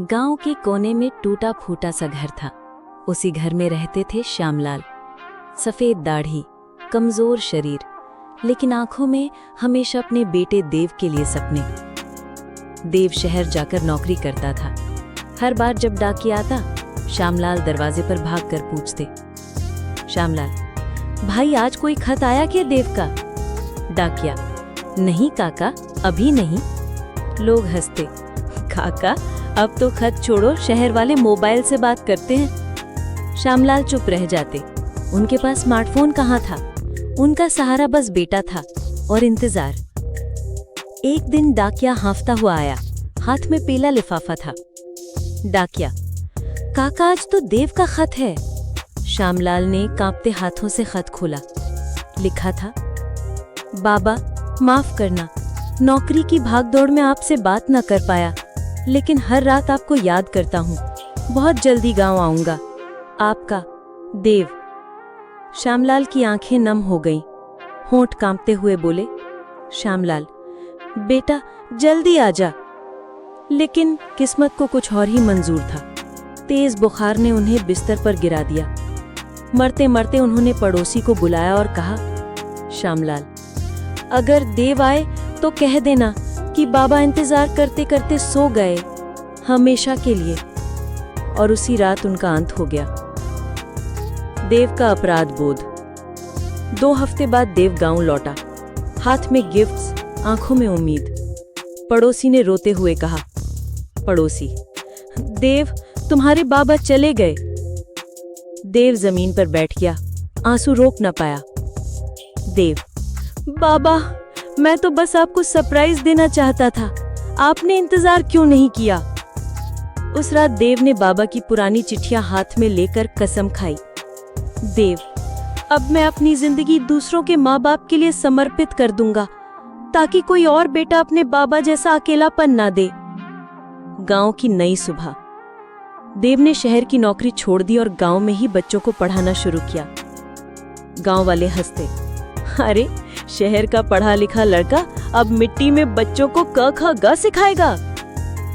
गांव के कोने में टूटा फूटा सा घर था। उसी घर में रहते थे श्यामलाल। सफेद दाढ़ी, कमजोर शरीर, लेकिन आंखों में हमेशा अपने बेटे देव के लिए सपने। देव शहर जाकर नौकरी करता था। हर बार जब डाकिया आता, श्यामलाल दरवाजे पर भागकर पूछते, श्यामलाल, भाई आज कोई खत आया क्या देव का? डाकिया, नहीं काका, अभी नहीं। लोग हंसते, काका अब तो खत छोड़ो, शहर वाले मोबाइल से बात करते हैं। श्यामलाल चुप रह जाते। उनके पास स्मार्टफोन कहाँ था? उनका सहारा बस बेटा था और इंतजार। एक दिन डाकिया हांफता हुआ आया, हाथ में पीला लिफाफा था। डाकिया, काका आज तो देव का खत है। श्यामलाल ने कांपते हाथों से खत खोला। लिखा था, बाबा माफ करना, नौकरी की भागदौड़ में आपसे बात न कर पाया, लेकिन हर रात आपको याद करता हूँ। बहुत जल्दी गांव आऊंगा। आपका देव। श्यामलाल की आंखें नम हो गईं। होंठ कांपते हुए बोले, श्यामलाल, बेटा जल्दी आ जा। लेकिन किस्मत को कुछ और ही मंजूर था। तेज बुखार ने उन्हें बिस्तर पर गिरा दिया। मरते मरते उन्होंने पड़ोसी को बुलाया और कहा, श्यामलाल, अगर देव आए तो कह देना कि बाबा इंतजार करते करते सो गए, हमेशा के लिए। और उसी रात उनका अंत हो गया। देव का अपराध बोध। 2 हफ्ते बाद देव गांव लौटा, हाथ में गिफ्ट्स, आंखों में उम्मीद। पड़ोसी ने रोते हुए कहा, पड़ोसी, देव तुम्हारे बाबा चले गए। देव जमीन पर बैठ गया, आंसू रोक न पाया। देव, बाबा मैं तो बस आपको सरप्राइज देना चाहता था, आपने इंतजार क्यों नहीं किया? उस रात देव ने बाबा की पुरानी चिट्ठियां हाथ में लेकर कसम खाई, देव अब मैं अपनी जिंदगी दूसरों के माँ बाप के लिए समर्पित कर दूंगा, ताकि कोई और बेटा अपने बाबा जैसा अकेलापन ना दे। गांव की नई सुबह। देव ने शहर की नौकरी छोड़ दी और गांव में ही बच्चों को पढ़ाना शुरू किया। गांव वाले हंसते, अरे शहर का पढ़ा लिखा लड़का अब मिट्टी में बच्चों को क ख ग सिखाएगा।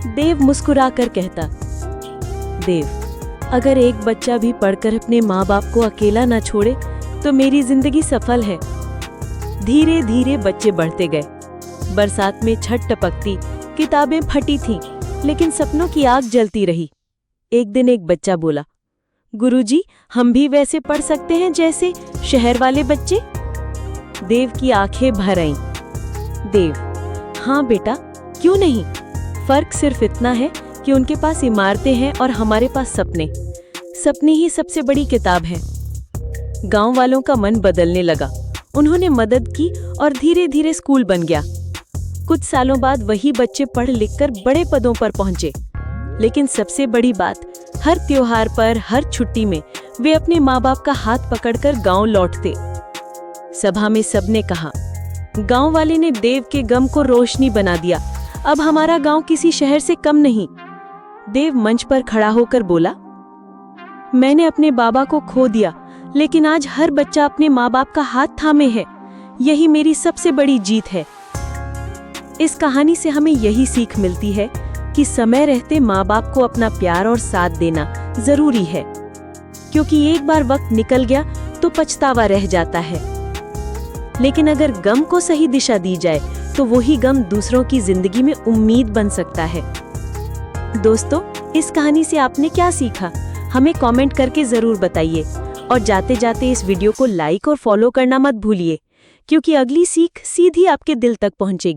देव मुस्कुराकर कहता, देव अगर एक बच्चा भी पढ़कर अपने माँ बाप को अकेला न छोड़े तो मेरी जिंदगी सफल है। धीरे धीरे बच्चे बढ़ते गए। बरसात में छत टपकती, किताबें फटी थीं, लेकिन सपनों की आग जलती रही। एक दिन एक बच्चा बोला, गुरुजी हम भी वैसे पढ़ सकते हैं जैसे शहर वाले बच्चे? देव की आंखें भर आईं। देव, हाँ बेटा, क्यों नहीं। फर्क सिर्फ इतना है कि उनके पास इमारतें हैं और हमारे पास सपने। सपने ही सबसे बड़ी किताब है। गांव वालों का मन बदलने लगा। उन्होंने मदद की और धीरे धीरे स्कूल बन गया। कुछ सालों बाद वही बच्चे पढ़ लिखकर बड़े पदों पर पहुंचे। लेकिन सबसे बड़ी बात, हर त्योहार पर, हर छुट्टी में वे अपने माँ बाप का हाथ पकड़कर गांव लौटते। सभा में सबने कहा, गांव वाले ने देव के गम को रोशनी बना दिया। अब हमारा गांव किसी शहर से कम नहीं। देव मंच पर खड़ा होकर बोला, मैंने अपने बाबा को खो दिया, लेकिन आज हर बच्चा अपने माँ बाप का हाथ थामे है। यही मेरी सबसे बड़ी जीत है। इस कहानी से हमें यही सीख मिलती है कि समय रहते माँ बाप को अपना प्यार और साथ देना जरूरी है, क्योंकि एक बार वक्त निकल गया तो पछतावा रह जाता है। लेकिन अगर गम को सही दिशा दी जाए तो वही गम दूसरों की जिंदगी में उम्मीद बन सकता है। दोस्तों, इस कहानी से आपने क्या सीखा? हमें कमेंट करके जरूर बताइए। और जाते जाते इस वीडियो को लाइक और फॉलो करना मत भूलिए, क्योंकि अगली सीख सीधी आपके दिल तक पहुंचेगी।